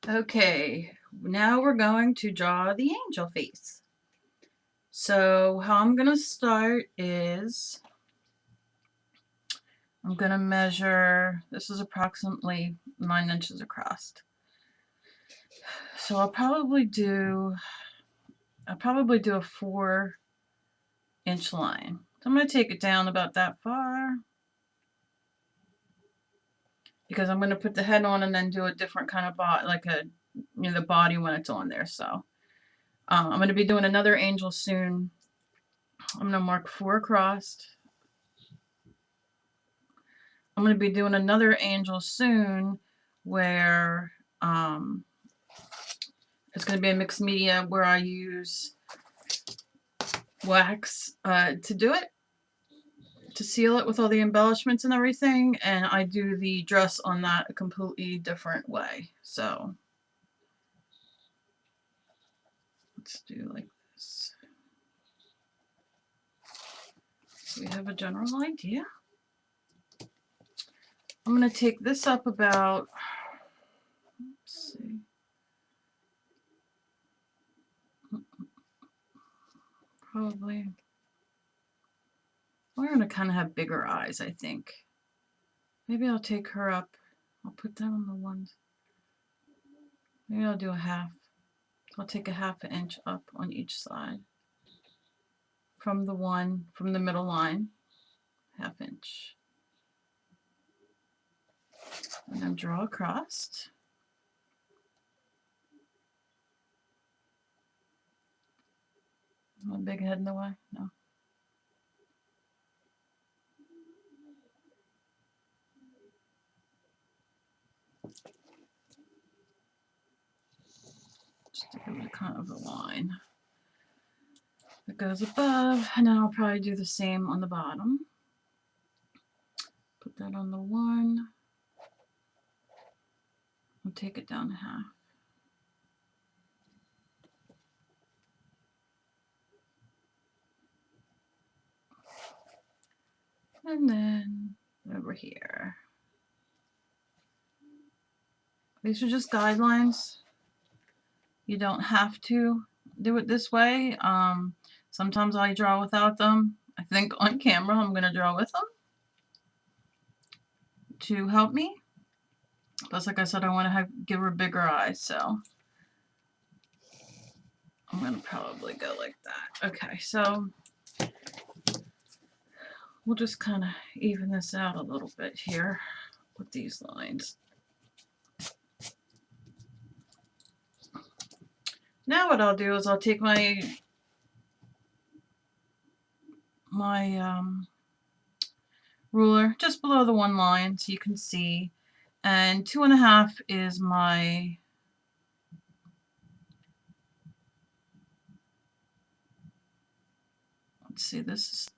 Okay, now we're going to draw the angel face. So how I'm going to start is I'm going to measure, this is approximately 9 inches across. So I'll probably do a 4-inch line. So I'm going to take it down about that far because I'm going to put the head on and then do a different kind of body, like the body when it's on there. So I'm going to be doing another angel soon. I'm going to mark 4 across. I'm going to be doing another angel soon where it's going to be a mixed media where I use wax to do it, to seal it with all the embellishments and everything, and I do the dress on that a completely different way. So let's do like this. So we have a general idea. I'm going to take this up about, let's see, probably, we're going to kind of have bigger eyes, I think. Maybe I'll take her up. I'll put that on the ones. Maybe I'll do a half. So I'll take a 1/2 inch up on each side from the middle line, 1/2 inch. And then draw across. My big head in the way? No. Just to give it kind of a line that goes above, and then I'll probably do the same on the bottom. Put that on the one. I'll take it down 1/2. And then over here. These are just guidelines. You don't have to do it this way. Sometimes I draw without them. I think on camera I'm going to draw with them to help me. Plus, like I said, I want to give her bigger eyes, so I'm going to probably go like that. Okay, so we'll just kind of even this out a little bit here with these lines. Now what I'll do is I'll take my ruler just below the one line so you can see, and 2.5 is my let's see, this is,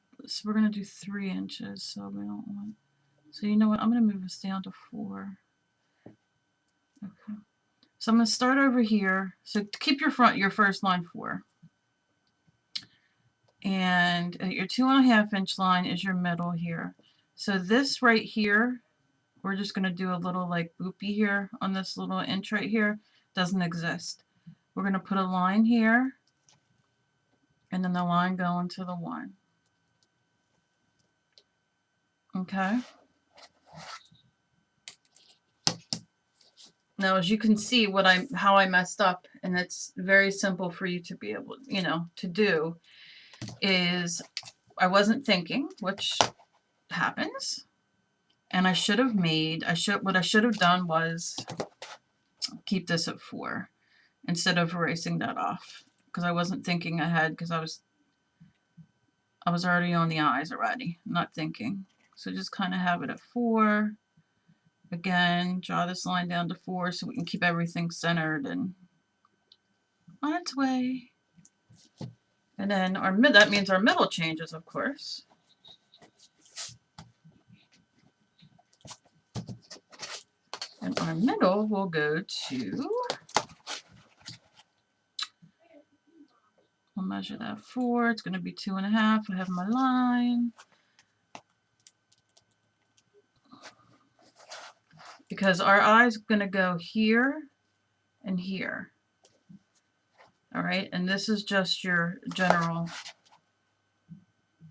we're going to do 3 inches, so we don't want, so you know what, I'm going to move this down to 4. Okay, so I'm going to start over here, so keep your first line 4, and your 2.5 inch line is your middle here. So this right here, we're just going to do a little like boopy here on this little inch right here. Doesn't exist. We're going to put a line here, and then the line going to the 1. Okay. Now, as you can see, how I messed up, and it's very simple for you to be able, to do, is I wasn't thinking, which happens, and what I should have done was keep this at 4 instead of erasing that off, because I wasn't thinking ahead, because I was already on the eyes already, not thinking. So just kind of have it at 4. Again, draw this line down to 4 so we can keep everything centered and on its way. And then that means our middle changes, of course. And our middle will go to, I'll measure that 4. It's going to be 2.5. I have my line. Because our eye's going to go here, and here. All right, and this is just your general,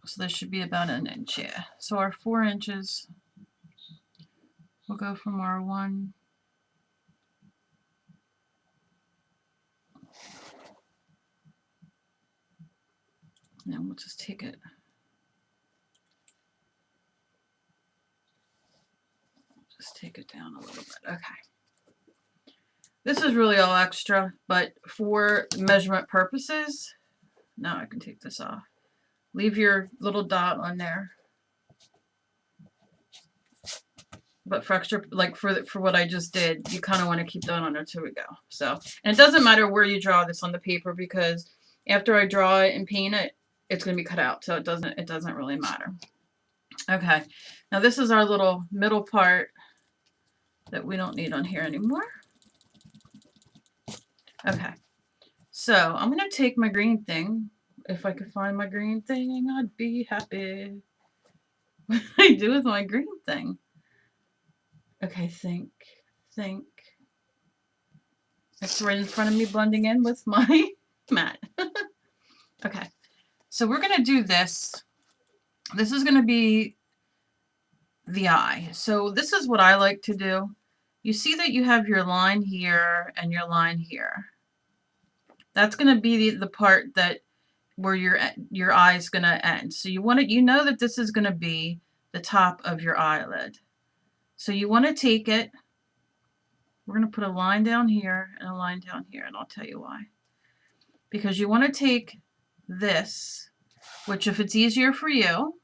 so this should be about an inch, yeah. So our 4 inches, we'll go from our 1, and we'll just take it, down a little bit. Okay. This is really all extra, but for measurement purposes, now I can take this off. Leave your little dot on there. But for extra, like for what I just did, you kind of want to keep that on there till we go. So, and it doesn't matter where you draw this on the paper, because after I draw it and paint it, it's going to be cut out. So it doesn't really matter. Okay. Now this is our little middle part that we don't need on here anymore. Okay. So I'm going to take my green thing. If I could find my green thing, I'd be happy. What do I do with my green thing? Okay, think. It's right in front of me, blending in with my mat. Okay, so we're going to do this. This is going to be the eye. So this is what I like to do. You see that you have your line here and your line here. That's going to be the part that where your eye is going to end. So you know that this is going to be the top of your eyelid. So you want to take it. We're going to put a line down here and a line down here, and I'll tell you why. Because you want to take this, which if it's easier for you,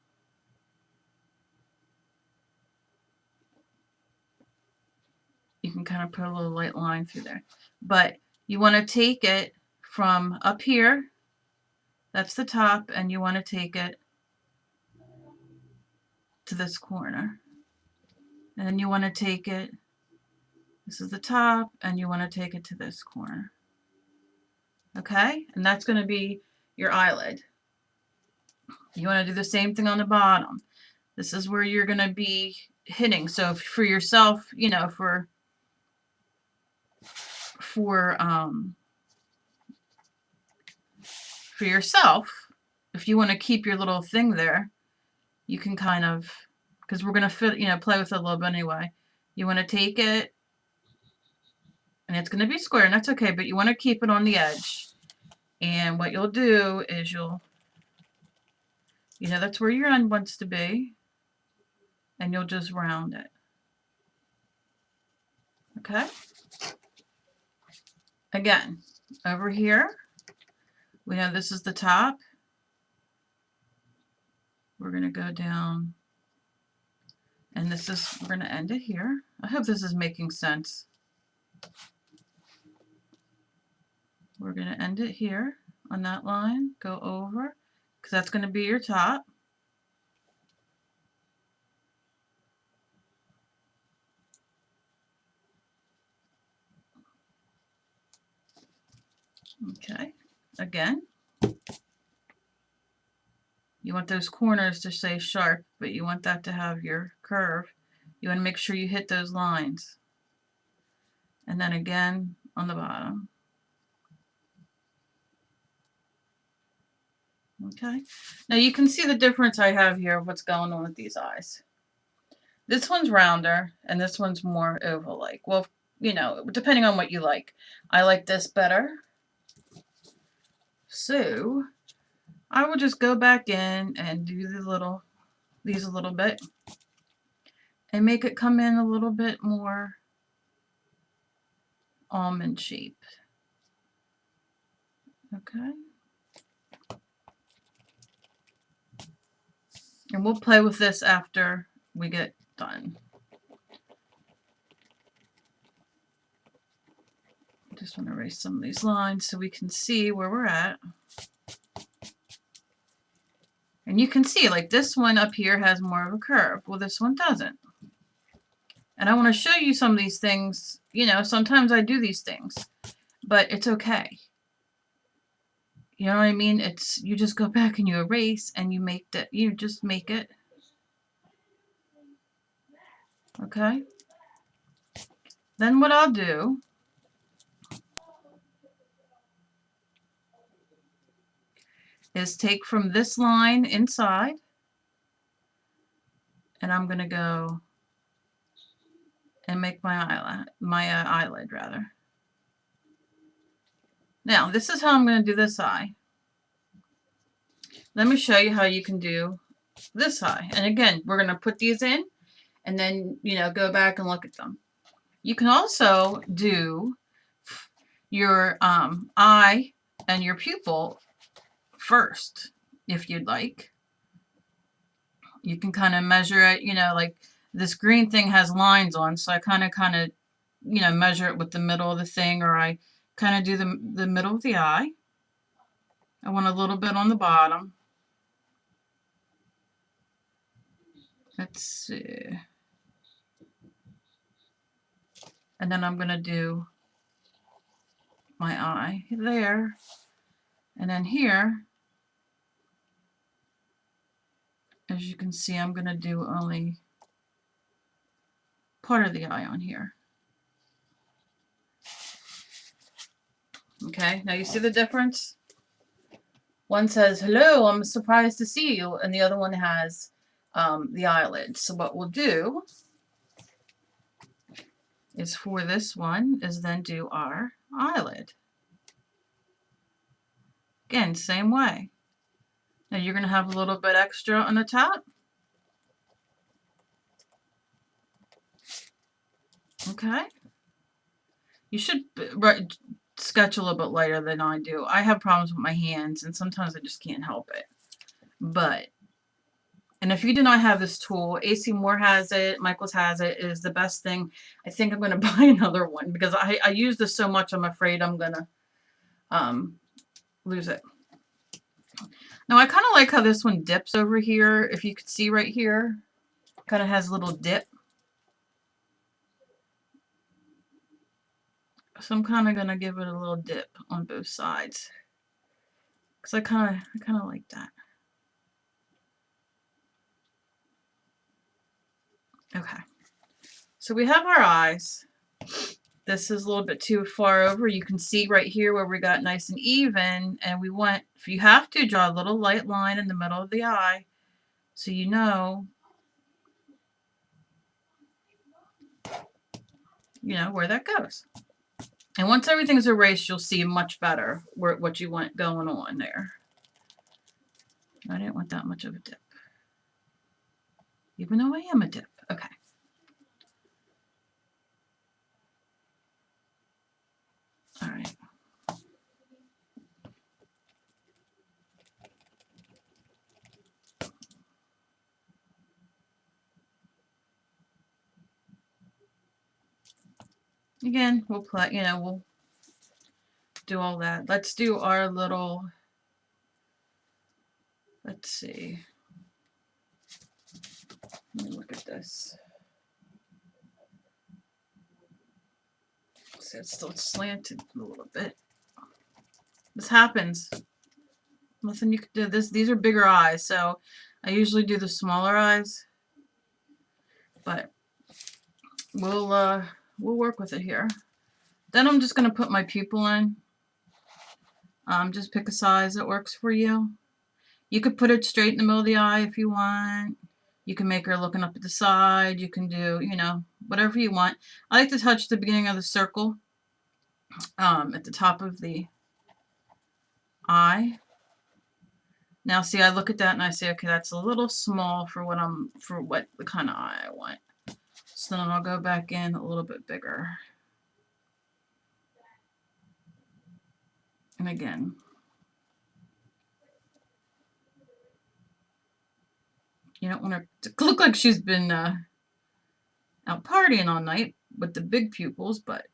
you can kind of put a little light line through there. But you want to take it from up here, that's the top, and you want to take it to this corner. And then you want to take it, this is the top, and you want to take it to this corner. Okay? And that's going to be your eyelid. You want to do the same thing on the bottom. This is where you're going to be hitting. So for yourself, you know, for yourself, if you want to keep your little thing there, you can kind of, because we're going to play with it a little bit anyway. You want to take it, and it's going to be square, and that's okay, but you want to keep it on the edge. And what you'll do is that's where your end wants to be, and you'll just round it. Okay? Again, over here, we know this is the top. We're going to go down, and we're going to end it here. I hope this is making sense. We're going to end it here on that line, go over, because that's going to be your top. Okay, again, you want those corners to stay sharp, but you want that to have your curve. You want to make sure you hit those lines. And then again on the bottom. Okay, now you can see the difference I have here of what's going on with these eyes. This one's rounder, and this one's more oval-like. Well, depending on what you like. I like this better. So I will just go back in and do these a little bit and make it come in a little bit more almond shape. Okay. And we'll play with this after we get done. I just want to erase some of these lines so we can see where we're at. And you can see, like, this one up here has more of a curve. Well, this one doesn't. And I want to show you some of these things. Sometimes I do these things, but it's okay. You know what I mean? You just go back and you erase and you just make it. Okay? Then what I'll do is take from this line inside, and I'm going to go and make my eyelid rather. Now, this is how I'm going to do this eye. Let me show you how you can do this eye. And again, we're going to put these in and then, you know, go back and look at them. You can also do your eye and your pupil first, if you'd like. You can kind of measure it, you know, like this green thing has lines on, so I kind of, you know, measure it with the middle of the thing, or I kind of do the middle of the eye. I want a little bit on the bottom. Let's see. And then I'm going to do my eye there. And then here, as you can see, I'm going to do only part of the eye on here. Okay, now you see the difference? One says, hello, I'm surprised to see you, and the other one has the eyelid. So what we'll do is for this one is then do our eyelid. Again, same way. Now you're going to have a little bit extra on the top. Okay. You should sketch a little bit lighter than I do. I have problems with my hands, and sometimes I just can't help it. But, and if you do not have this tool, AC Moore has it, Michaels has it. It is the best thing. I think I'm going to buy another one because I use this so much I'm afraid I'm going to lose it. Now I kind of like how this one dips over here. If you could see right here, kind of has a little dip. So I'm kind of going to give it a little dip on both sides because I kind of like that. Okay, so we have our eyes. This is a little bit too far over. You can see right here where we got nice and even, and we want, if you have to, draw a little light line in the middle of the eye so you know where that goes. And once everything's erased, you'll see much better what you want going on there. I didn't want that much of a dip, even though I am a dip. Okay. All right. Again, we'll play, we'll do all that. Let's do our little, let's see. Let me look at this. See, it's still slanted a little bit. This happens. Nothing you can do. These are bigger eyes, so I usually do the smaller eyes, but we'll work with it here. Then I'm just gonna put my pupil in. Just pick a size that works for you. You could put it straight in the middle of the eye if you want. You can make her looking up at the side. You can do, whatever you want. I like to touch the beginning of the circle at the top of the eye. Now see, I look at that and I say, okay, that's a little small for what the kind of eye I want. So then I'll go back in a little bit bigger. And again, you don't want her to look like she's been out partying all night with the big pupils, but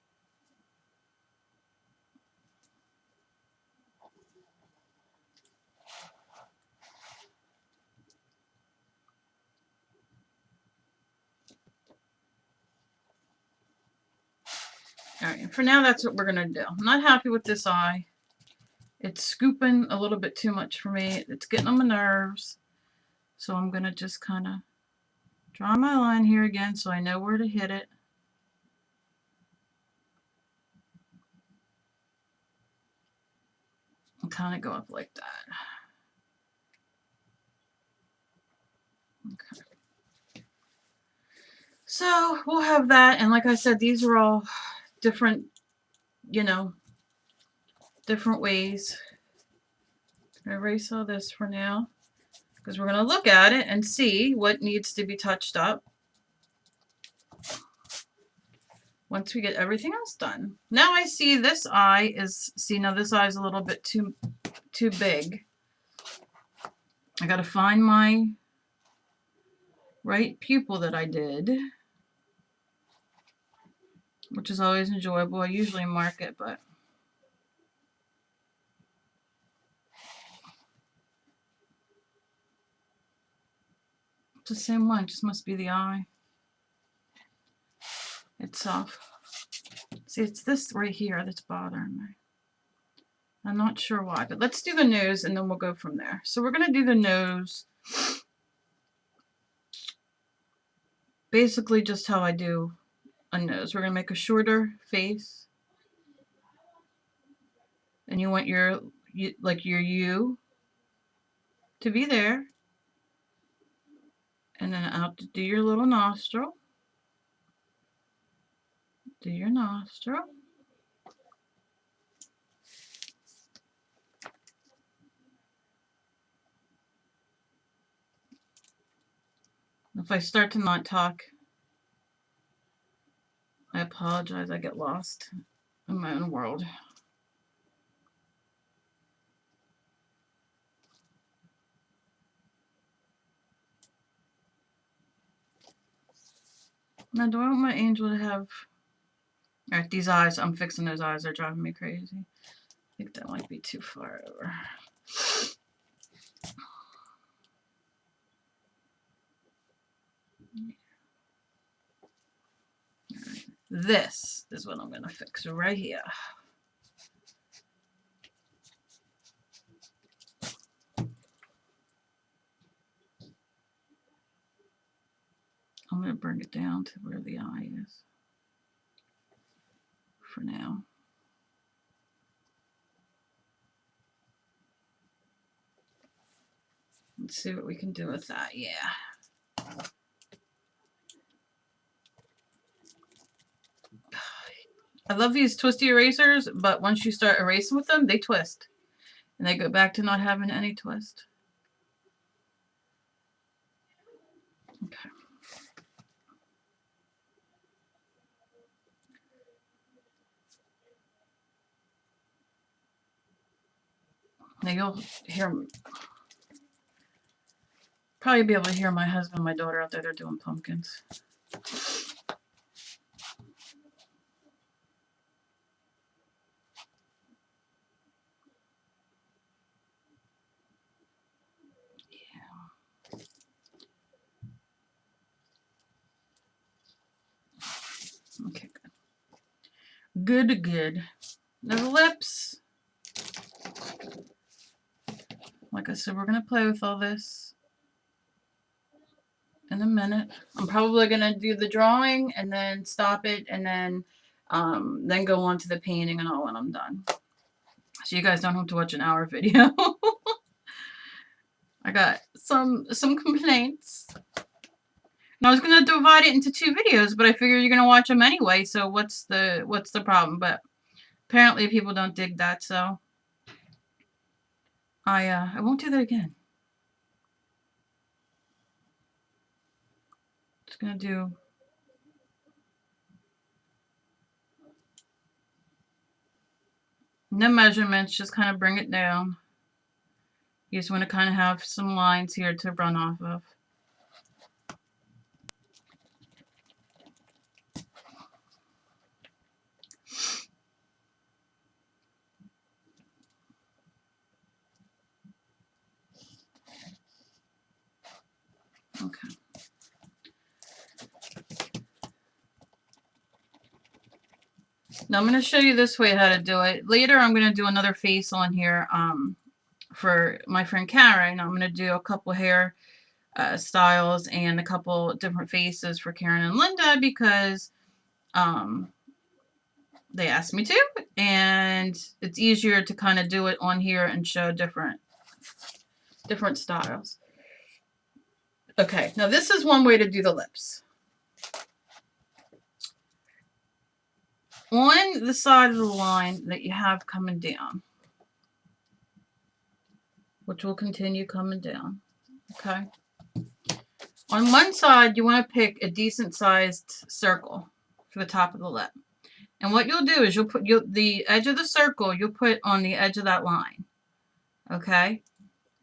all right, and for now, that's what we're going to do. I'm not happy with this eye. It's scooping a little bit too much for me. It's getting on my nerves. So I'm going to just kind of draw my line here again so I know where to hit it. And kind of go up like that. So we'll have that. And like I said, these are all different, you know, different ways. I'm going to erase all this for now because we're going to look at it and see what needs to be touched up once we get everything else done. Now I see this eye is, see, now this eye is a little bit too big. I got to find my right pupil that I did, which is always enjoyable. I usually mark it, but it's the same one, just must be the eye itself. See, it's this right here that's bothering me. I'm not sure why, but let's do the nose and then we'll go from there. So we're going to do the nose basically just how I do a nose. We're going to make a shorter face. And you want your U to be there. And then out to do your little nostril. Do your nostril. If I start to not talk, I apologize. I get lost in my own world. Now, do I want my angel to have... Alright, these eyes, I'm fixing those eyes. They're driving me crazy. I think that might be too far over. Right. This is what I'm going to fix right here. I'm going to bring it down to where the eye is for now. Let's see what we can do with that. Yeah. I love these twisty erasers, but once you start erasing with them, they twist. And they go back to not having any twist. Okay. Now you'll hear, probably be able to hear my husband and my daughter out there. They're doing pumpkins. Yeah. Okay, good. Good. Now the lips. Like I said, we're going to play with all this in a minute. I'm probably going to do the drawing and then stop it and then go on to the painting and all when I'm done. So you guys don't have to watch an hour video. I got some complaints. And I was going to divide it into 2 videos, but I figured you're going to watch them anyway, so what's the problem? But apparently people don't dig that, so I won't do that again. Just going to do no measurements, just kind of bring it down. You just want to kind of have some lines here to run off of. Okay. Now I'm going to show you this way how to do it. Later I'm going to do another face on here for my friend Karen. I'm going to do a couple hair styles and a couple different faces for Karen and Linda because they asked me to, and it's easier to kind of do it on here and show different styles. Okay, now this is one way to do the lips. on the side of the line that you have coming down, which will continue coming down, okay? On one side, you want to pick a decent sized circle for the top of the lip. And what you'll do is you'll put the edge of the circle, you'll put on the edge of that line, okay?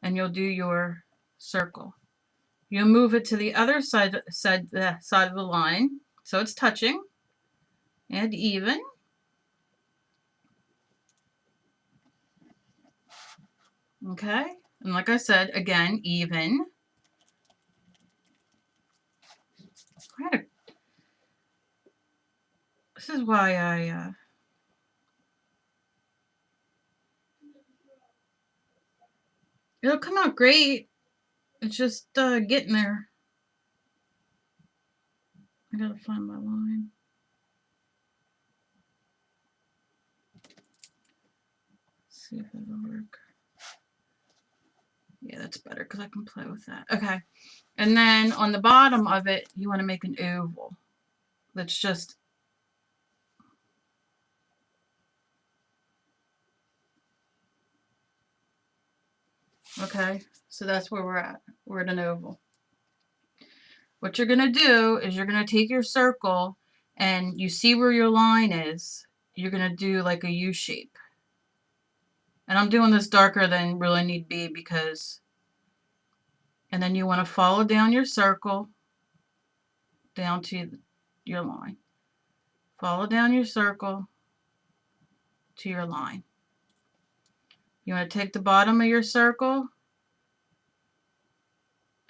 And you'll do your circle. You'll move it to the other side of the line, so it's touching and even. Okay, and like I said, again, even. This is why it'll come out great. It's just getting there. I gotta find my line. Let's see if it'll work. Yeah, that's better because I can play with that. Okay, and then on the bottom of it, you want to make an oval. That's just okay. So that's where we're at. We're at an oval. What you're gonna do is you're gonna take your circle, and you see where your line is. You're gonna do like a U shape. And I'm doing this darker than really need be because, and then you want to follow down your circle down to your line. Follow down your circle to your line. You want to take the bottom of your circle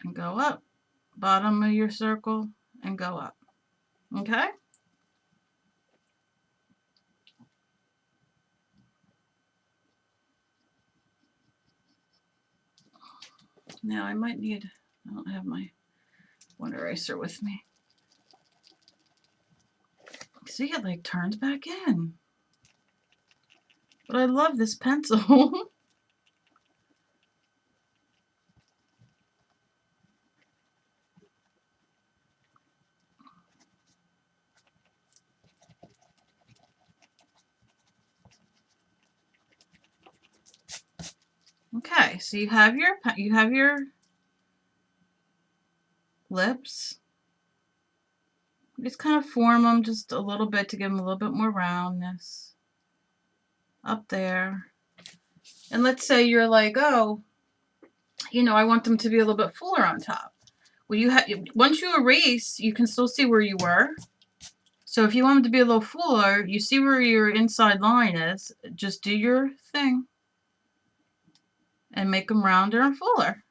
and go up. Bottom of your circle and go up. Okay? Now I might need, I don't have my one eraser with me. See, it like turns back in. But I love this pencil. Okay, so you have your lips. Just kind of form them just a little bit to give them a little bit more roundness up there. And let's say you're like, oh, you know, I want them to be a little bit fuller on top. Well, once you erase, you can still see where you were. So if you want them to be a little fuller, you see where your inside line is. Just do your thing and make them rounder and fuller.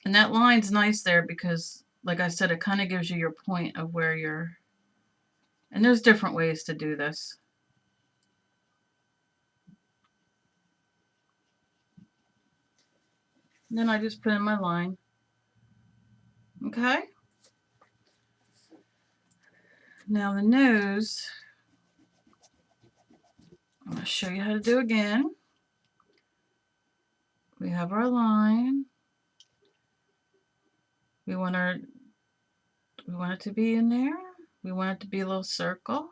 And that line's nice there because, like I said, it kind of gives you your point of where you're. And there's different ways to do this. And then I just put in my line. Okay? Now the nose, I'm going to show you how to do again. We have our line. We want it to be in there. We want it to be a little circle,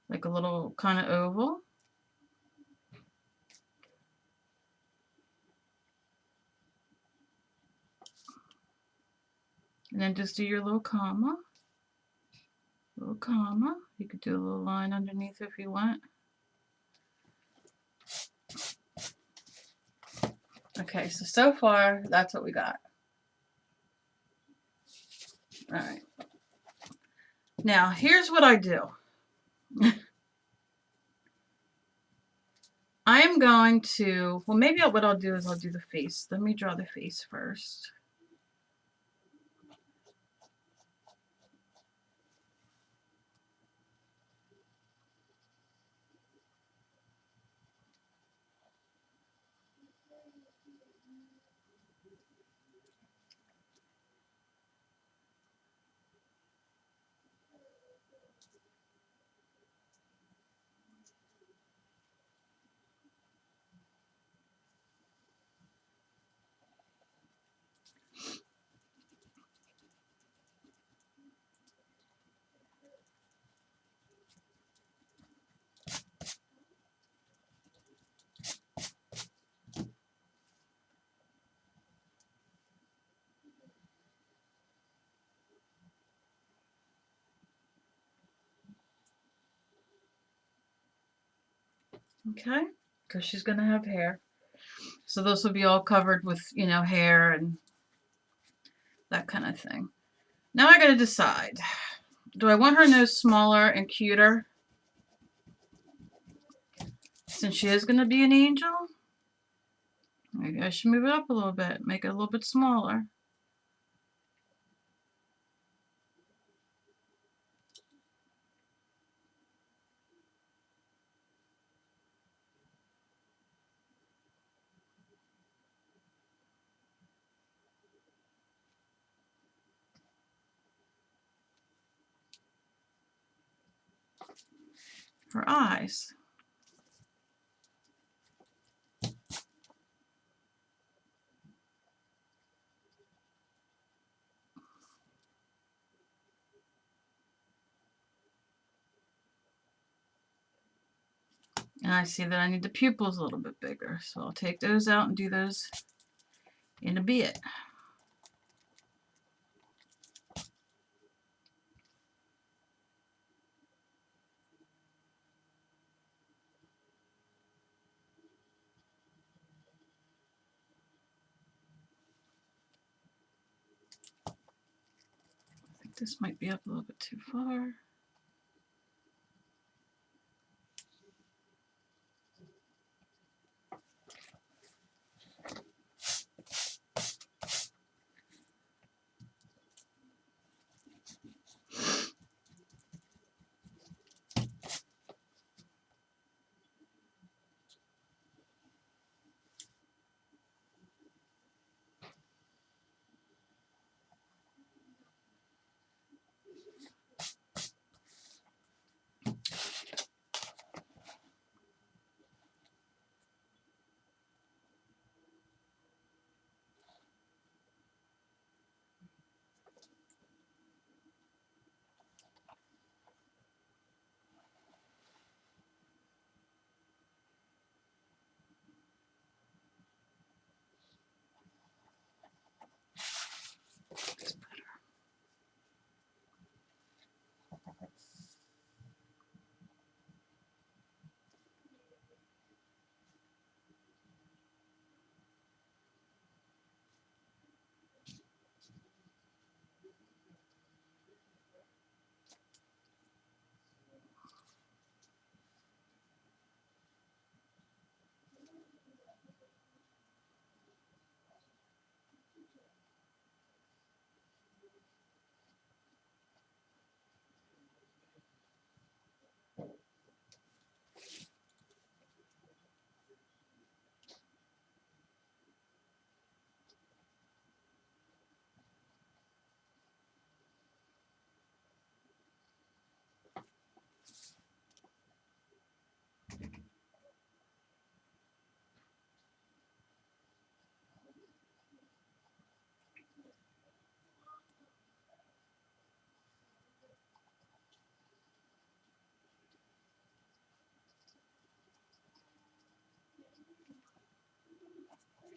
like a little kind of oval. And then just do your little comma. Little comma. You could do a little line underneath if you want. Okay, so far, that's what we got. All right. Now, here's what I do. I am going to, well, maybe what I'll do is I'll do the face. Let me draw the face first. Okay, because she's going to have hair. So those will be all covered with, you know, hair and that kind of thing. Now I got to decide. Do I want her nose smaller and cuter? Since she is going to be an angel? Maybe I should move it up a little bit, make it a little bit smaller. Her eyes. And I see that I need the pupils a little bit bigger, so I'll take those out and do those in a bit. I think this might be up a little bit too far.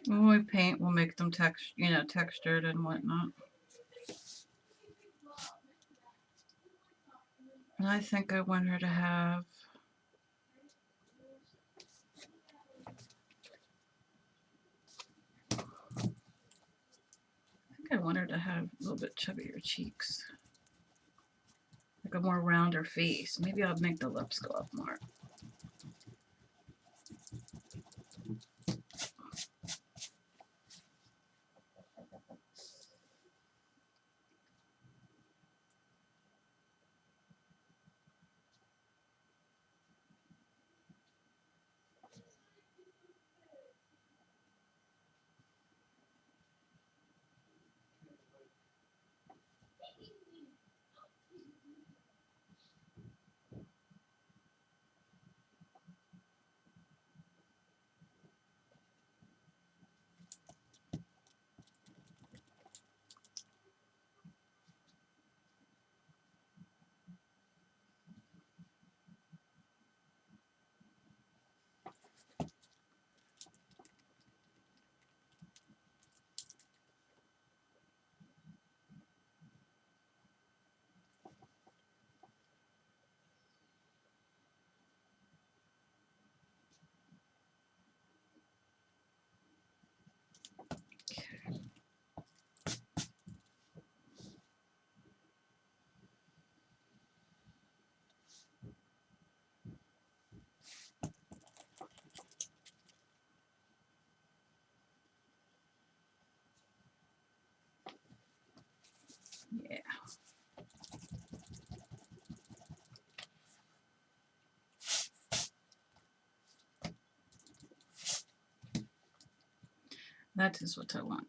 When we paint, we'll make them textured and whatnot. And I think I want her to have, a little bit chubbier cheeks. Like a more rounder face. Maybe I'll make the lips go up more. That is what I want.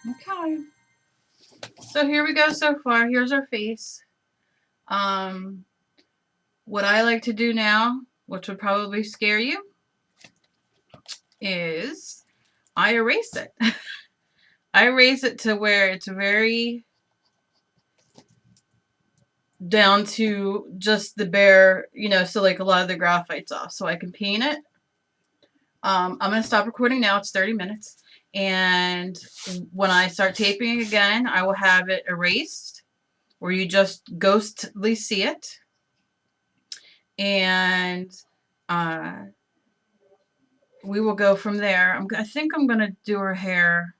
Okay. So here we go so far. Here's our face. What I like to do now, which would probably scare you, is I erase it. I erase it to where it's very down to just the bare, so like a lot of the graphite's off, so I can paint it. I'm going to stop recording now. It's 30 minutes. And when I start taping again, I will have it erased where you just ghostly see it. And we will go from there. I think I'm going to do her hair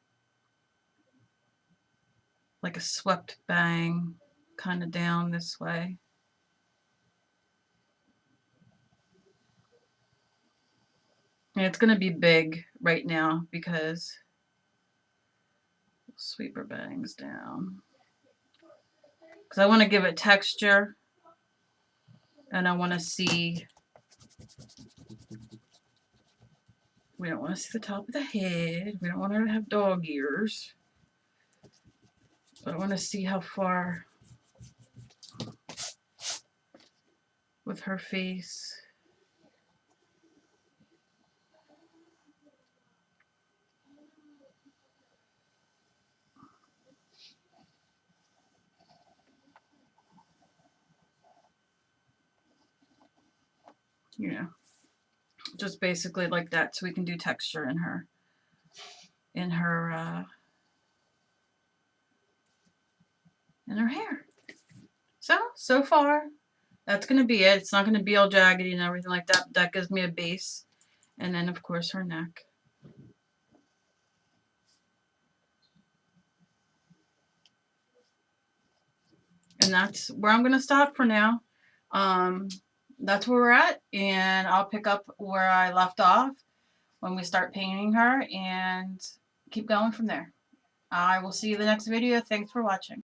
like a swept bang, kind of down this way. And it's going to be big right now because sweep her bangs down. Because I want to give it texture. And I want to see, we don't want to see the top of the head. We don't want her to have dog ears. But I want to see how far with her face. Just basically like that, so we can do texture in her hair. So far, that's gonna be it. It's not gonna be all jaggedy and everything like that. That gives me a base, and then of course her neck. And that's where I'm gonna stop for now. That's where we're at, and I'll pick up where I left off when we start painting her and keep going from there. I will see you in the next video. Thanks for watching.